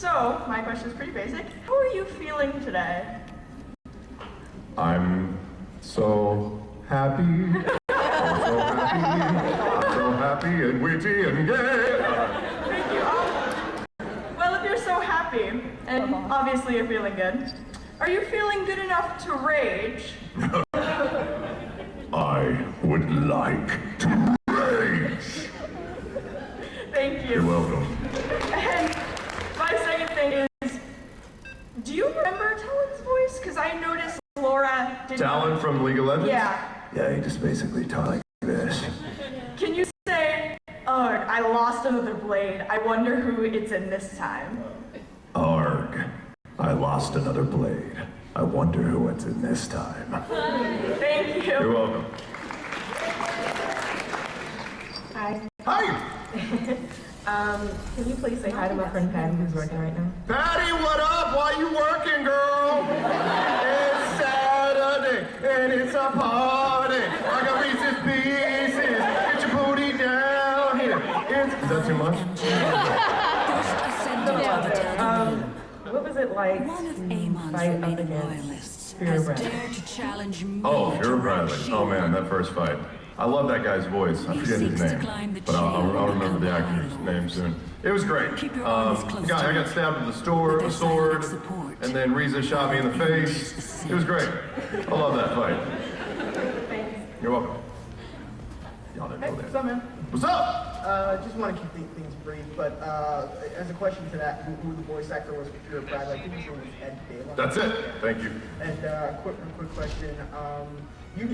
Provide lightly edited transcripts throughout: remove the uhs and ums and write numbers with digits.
So, my question is pretty basic. How are you feeling today? I'm so happy. I'm so happy. I'm so happy and witty and gay. Thank you. Well, if you're so happy, and obviously you're feeling good, are you feeling good enough to rage? I would like to rage. Thank you. You're welcome. And my second thing is, do you remember Talon's voice? Because I noticed Laura didn't. Talon from League of Legends? Yeah. Yeah, he just basically talks like this. Can you say, "Ugh, I lost another blade. I wonder who it's in this time"? Arg, I lost another blade. I wonder who it's in this time. Thank you. You're welcome. Hi. Hi! Can you please say hi to my friend Patty who's working right now? Patty, what up? Why you working, girl? It's Saturday, and it's a party. I got Reese's Pieces. Get your booty down here. Is that too much? What was it like One of to Amon's fight up remaining against loyalists Fear has Bradley? dared to challenge me. Oh, to Fear run Bradley. the Oh man, shield. that first fight. I love that guy's voice. I He forget his seeks to name, climb the but I'll chain remember the and actor's become name soon. It was great. Keep your arms close to I got me. stabbed with a With their sword, silent support. and then Riza shot me in the face. It was great. I love that fight. Thanks. You're welcome. Y'all didn't know What's that. up, man? What's up? Just want to keep things brief, but as a question to that, who the voice actor was for Pure Pride, I think his name was Ed Dalen. That's it. Thank you. And quick question. You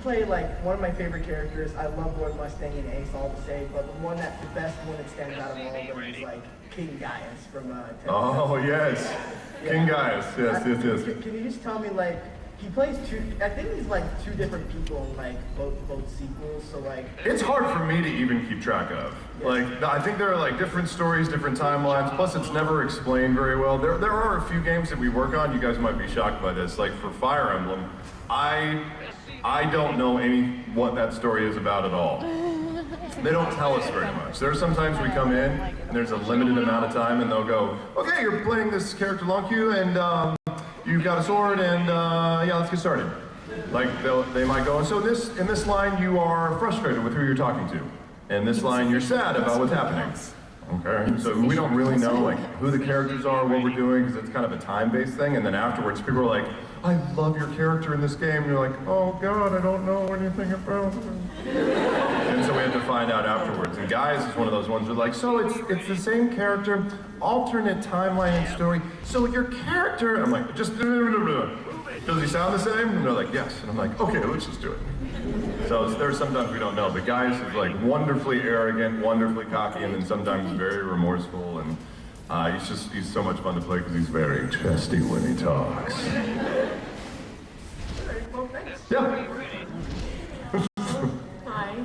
play like one of my favorite characters. I love Roy Mustang and Ace all the same, but the best one that stands out of all of them is like King Gaius from Oh yes, King Gaius. Yes. Can you just tell me like he plays two? I think he's like two different people in like both sequels. So like It's hard for me to even keep track of. Like, I think there are like different stories, different timelines, plus it's never explained very well. There are a few games that we work on, you guys might be shocked by this. Like for Fire Emblem, I don't know what that story is about at all. They don't tell us very much. There are sometimes we come in and there's a limited amount of time and they'll go, okay, you're playing this character Lon'Q and you've got a sword and yeah, let's get started. Like they might go, so in this line you are frustrated with who you're talking to. In this line you're sad about what's happening. Okay, so we don't really know like who the characters are, what we're doing, because it's kind of a time-based thing. And then afterwards, people are like, "I love your character in this game." And you're like, "Oh God, I don't know anything about him." And so we had to find out afterwards. And Gaius is one of those ones who are like, "So it's the same character, alternate timeline and story. So your character," I'm like, "Just does he sound the same?" And they're like, "Yes." And I'm like, "Okay, let's just do it." So there's sometimes we don't know, but Gaius is like wonderfully arrogant, wonderfully cocky, and then sometimes very remorseful, and he's so much fun to play because he's very chesty when he talks. well, thanks. Yeah. Hi.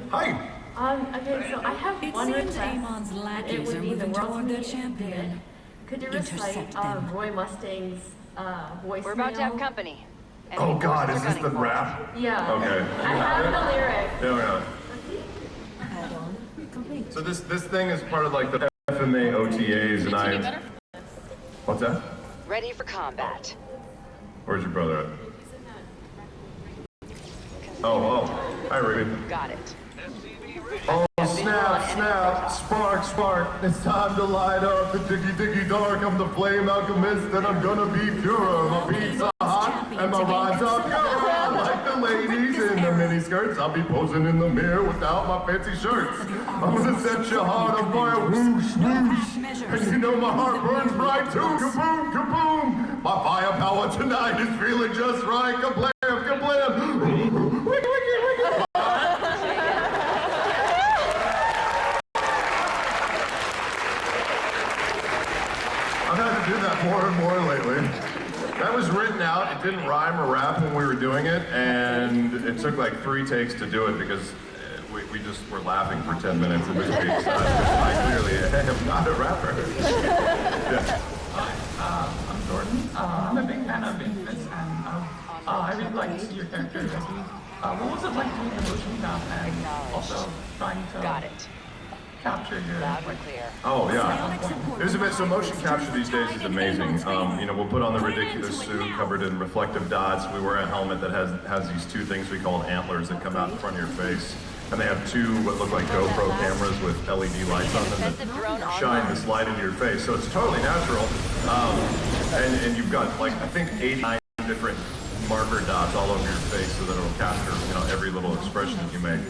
Hi. Okay, so I have It one seems request. Amon's It lackeys would are be the moving world's toward their media champion. Could you recite Intercept them. Roy Mustang's voicemail? We're about to have company. Oh God, is this the rap? Yeah. Okay. I have the lyrics. There we go. Hold on. Complete. So this thing is part of like the FMA OTAs, and I. What's that? Ready for combat. Where's your brother at? Oh. Hi, Ruby. Got it. Oh, snap, spark, it's time to light up the diggy dark. I'm the flame alchemist and I'm gonna be purer. My beats are hot and my rhymes are pure. Like the ladies in their mini skirts, I'll be posing in the mirror without my fancy shirts. I'm gonna set your heart on fire, whoosh, whoosh. And you know my heart burns bright too, kaboom, kaboom. My firepower tonight is feeling just right, kablam, kablam. Wiki. I've had to do that more and more lately. That was written out. It didn't rhyme or rap when we were doing it, and it took like 3 takes to do it because we just were laughing for 10 minutes in between. I clearly am not a rapper. Yeah. Hi, I'm Jordan. I'm a big fan of Infamous, and I really liked your character, Ricky. What was it like doing the motion graph and also trying to... Got it. capture your Loud like. and clear. Oh yeah, there's a bit. So motion capture these days is amazing. You know, we'll put on the ridiculous suit covered in reflective dots. We wear a helmet that has these two things we call antlers that come out in front of your face, and they have two what look like GoPro cameras with LED lights on them that shine this light into your face. So it's totally natural. And you've got like I think 89 different marker dots all over your face so that it'll capture every little expression that you make.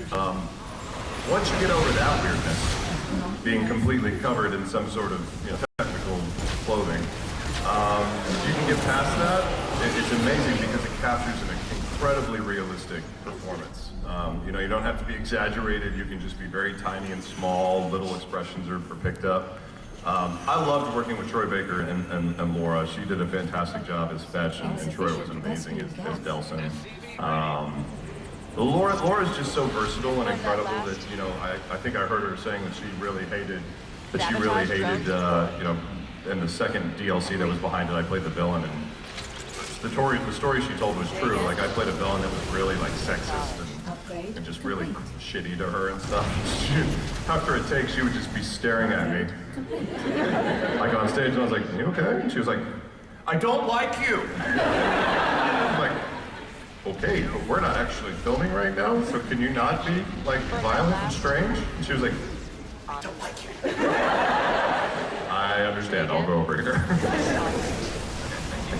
Once you get over that weirdness, being completely covered in some sort of technical clothing, you can get past that. It's amazing because it captures an incredibly realistic performance. You don't have to be exaggerated. You can just be very tiny and small. Little expressions are picked up. I loved working with Troy Baker and Laura. She did a fantastic job as Fetch, and Troy was amazing as Delson. Laura's just so versatile and incredible that I think I heard her saying that she really hated in the second DLC that was behind it. I played the villain, and the story she told was true. Like I played a villain that was really like sexist and just really shitty to her and stuff. After a take, she would just be staring at me, like on stage, and I was like, "You okay?" And she was like, "I don't like you." I'm like, "Okay, but we're not actually filming right now, so can you not be like violent and strange?" And she was like, "I don't like you." I understand. I'll go over here.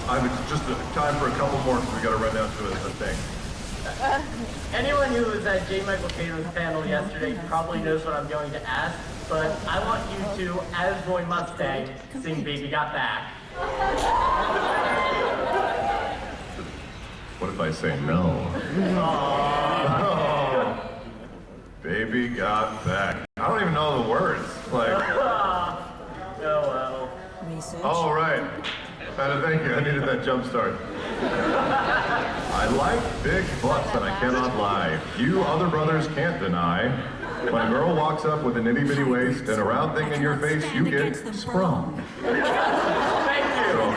I have just time for a couple more because we got to run down to a thing. Anyone who was at J. Michael Cato's panel yesterday probably knows what I'm going to ask, but I want you to, as Roy Mustang, sing Baby Got Back. What if I say no? Oh, baby got back. I don't even know the words. Like. Oh well. All right. Thank you. I needed that jump start. I like big butts and I cannot lie. You other brothers can't deny. When a girl walks up with an itty bitty waist and a round thing in your face, you get sprung. Thank you. So,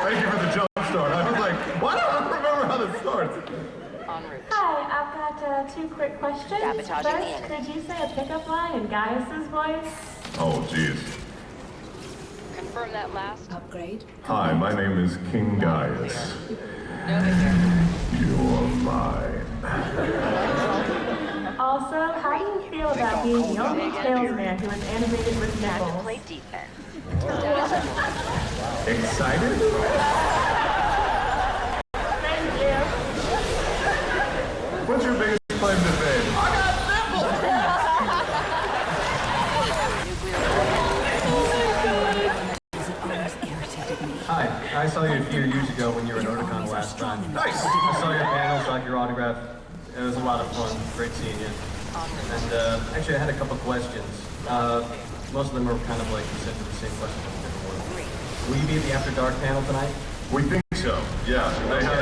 thank you for the jump start. I was like, why don't I remember how this starts? En route. Hi, I've got two quick questions. Sabotaging the First, enemy. could you say a pickup line in Gaius's voice? Oh, jeez. Confirm that last. Upgrade. Hi, my name is King Gaius. Nova here. You're mine. Also, how do you feel about being the only salesman who was animated with Time to nipples? play defense. Excited? Thank you. What's your biggest claim to fame? I got nipples! Hi, I saw you a few years ago when you were at Otakon last time. Nice! I saw your panel, saw your autograph. It was a lot of fun. Great seeing you. And actually, I had a couple questions. Most of them are kind of like essentially the same questions. Will you be at the After Dark panel tonight? We think so. Yeah, they have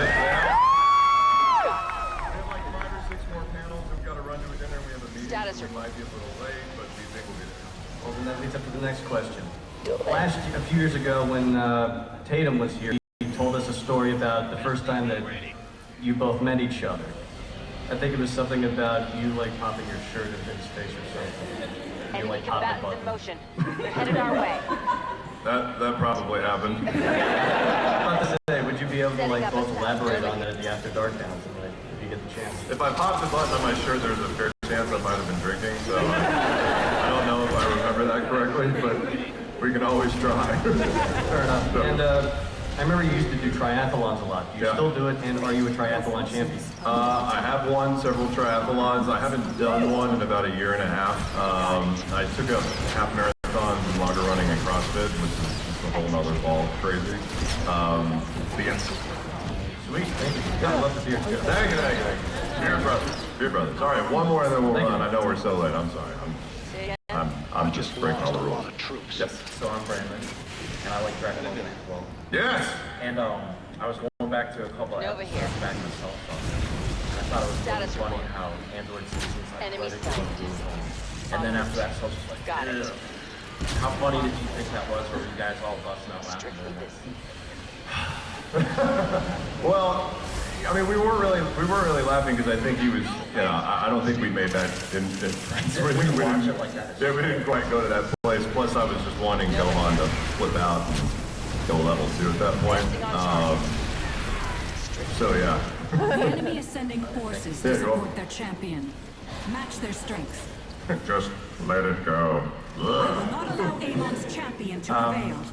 like 5 or 6 more panels. We've got to run to a dinner. We have a meeting. Status We might be a little late, but we think we'll be there. Well, then that leads up to the next question. A few years ago, when Tatum was here, he told us a story about the first time that you both met each other. I think it was something about you like popping your shirt into his face or something. You Enemy like popped the combatants in button. motion. They're headed our way. That probably happened. I was about to say, would you be able to like both elaborate on that at the After Dark panel tonight, if you get the chance? If I popped the button on my shirt, there's a fair chance I might have been drinking, so I don't know if I remember that correctly, but we can always try. Fair enough. And I remember you used to do triathlons a lot. Do you Yeah. still do it, and are you a triathlon champion? I have won several triathlons. I haven't done one in about a year and a half. I took up half marathons and longer running and CrossFit, which is just a whole nother ball crazy. But yes. Sweet, thank you. Yeah, I love the beer. Thank you. Beer brothers. All right, one more and then we'll run. I know we're so late. I'm sorry. I'm just breaking all the rules. Yes. So I'm Brandon, and I like Dragon Ball as well. Yes. And I was going back to a couple of Nova episodes here. back myself. I thought it was Status really funny report. how Android seasons Enemy athletic sight. and then after that, so I was just like, Got it. "Ugh." How funny did you think that was? Were you guys all busting out laughing? Strictly busy. Well, I mean, we weren't really laughing because I think he was, you know, I don't think we made that in friends. We didn't quite go to that place. Plus, I was just wanting Gohan to flip out and go level 2 at that point. So yeah. The enemy is sending forces to support their champion. Match their strength. Just let it go. I will not allow Amon's champion to prevail.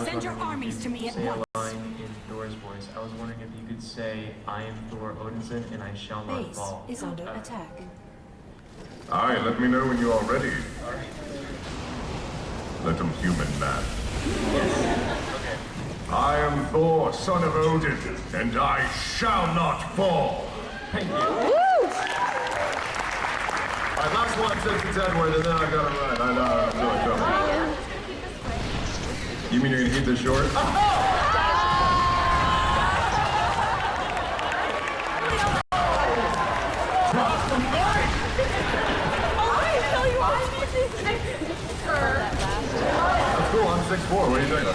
Send your armies to me at once. Line in Thor's voice. I was wondering if you could say, "I am Thor Odinson, and I shall not Base fall." is under attack. Alright, let me know when you are ready. Let him human man. I am Thor, son of Odin, and I shall not fall. Thank you. Alright, last one since it's Edward, and then I gotta run. I know, I'm doing trouble. You mean you're gonna keep this short? That's cool, I'm 6'4", what do you think?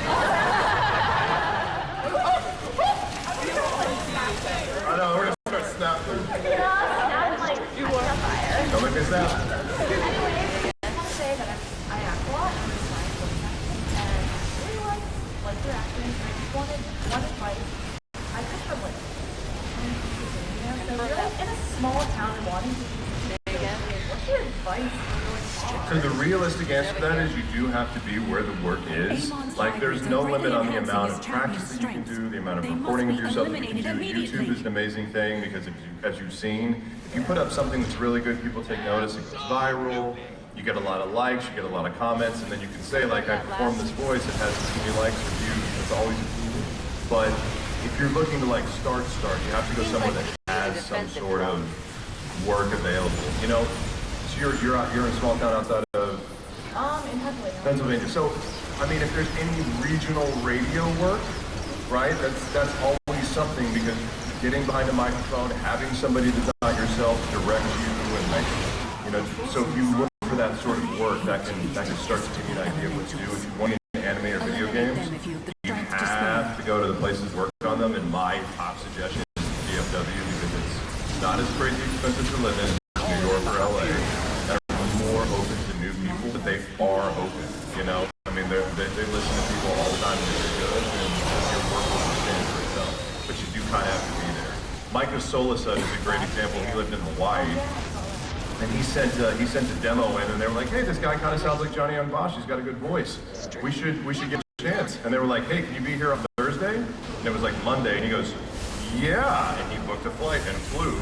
I know, we're gonna start snapping. Don't make me snap. So the realistic answer to that is you do have to be where the work is. Like there's no limit on the amount of practice that you can do, the amount of recording of yourself that you can do. YouTube is an amazing thing because as you've seen, if you put up something that's really good, people take notice, it goes viral, you get a lot of likes, you get a lot of comments, and then you can say like, I performed this voice, it has this many likes or views, it's always improving. But if you're looking to like start, you have to go somewhere that has some sort of work available. You know, so you're in a small town outside of In Pennsylvania. So, I mean, if there's any regional radio work, right, that's always something because getting behind a microphone, having somebody that's not yourself direct you, and like, you know, so if you look for that sort of work, that can start to give you an idea of what to do. If you want to anime or video games, you have to go to the places work on them. And my top suggestion is DFW because it's not as crazy expensive to live in New York or LA. They're more open to new people, but they are open. You know, I mean, they listen to people all the time and they're good, and your work will stand for itself. But you do kind of have to be there. Micah Solisud is a great example. He lived in Hawaii. And he sent a demo in, and they were like, "Hey, this guy kind of sounds like Johnny Young Bosch. He's got a good voice. We should give him a chance." And they were like, "Hey, can you be here on Thursday?" And it was like Monday, and he goes, "Yeah." And he booked a flight and flew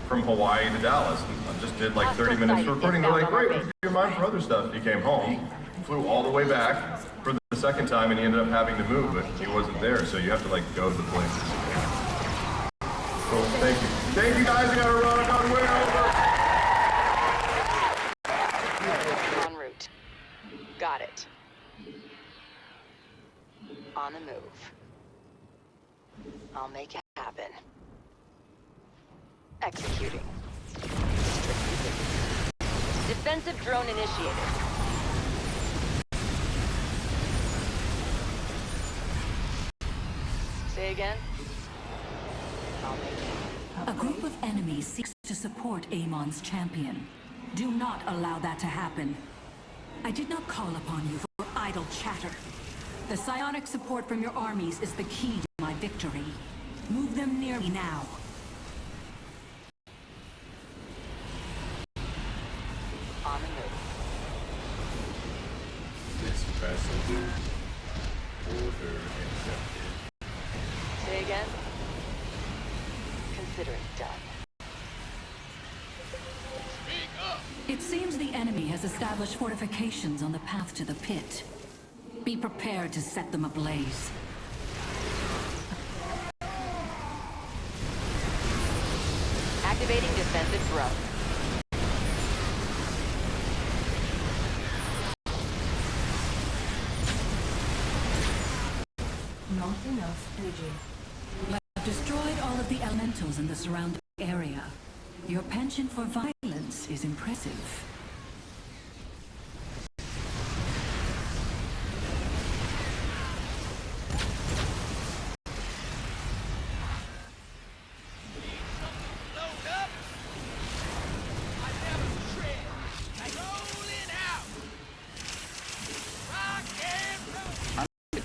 from Hawaii to Dallas. And just did like 30 minutes of recording. They're like, "Great, we'll keep your mind for other stuff." He came home, flew all the way back for the second time, and he ended up having to move, but he wasn't there. So you have to like go to the place. Cool. Thank you. Thank you guys. I gotta run. I gotta way over. En route. Got it. On the move. I'll make it happen. Executing. Defensive drone initiated. Say again? I'll make it. A group of enemies seeks to support Amon's champion. Do not allow that to happen. I did not call upon you for idle chatter. The psionic support from your armies is the key to my victory. Move them near me now. On the move. This vessel order accepted. Say again? Consider it done. It seems the enemy has established fortifications on the path to the pit. Be prepared to set them ablaze. Activating defensive drone. Not enough energy. You have destroyed all of the elementals in the surrounding area. Your penchant for violence is impressive.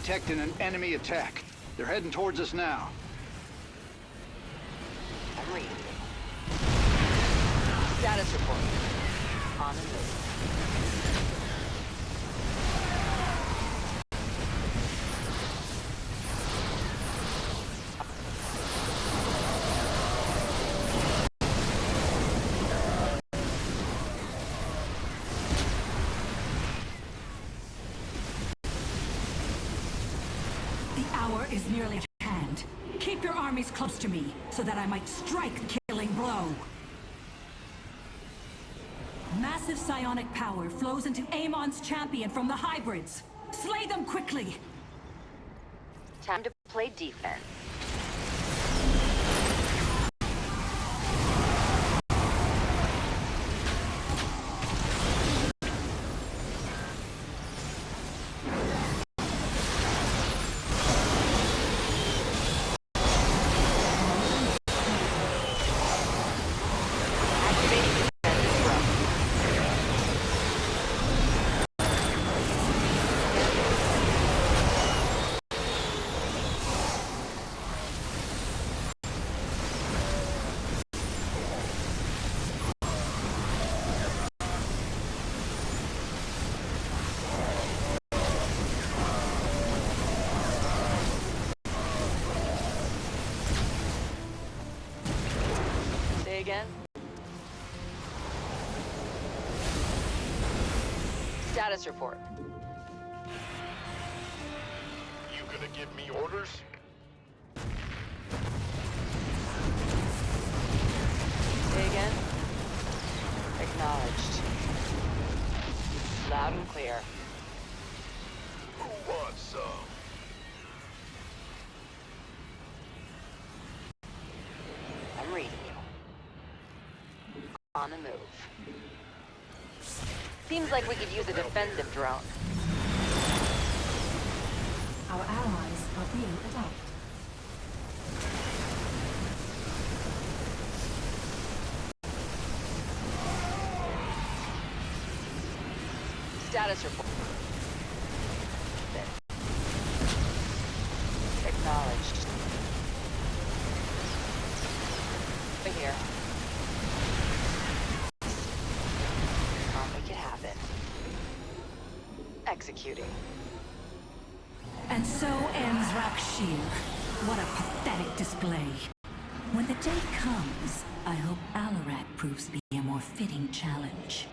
detecting an enemy attack. They're heading towards us now. I'm reading. Status report. On the move. The hour is nearly at hand. Keep your armies close to me, so that I might strike the killing blow. Massive psionic power flows into Amon's champion from the hybrids. Slay them quickly! Time to play defense. Again. Status report. You gonna give me orders? Say again. Acknowledged. Loud and clear. Who wants some? I'm reading you. On the move. Seems like we could use a defensive drone. Our allies are being attacked. Status report. Acknowledged. Right here. I'll make it happen. Executing. And so ends Rakshir. What a pathetic display. When the day comes, I hope Alarak proves to be a more fitting challenge.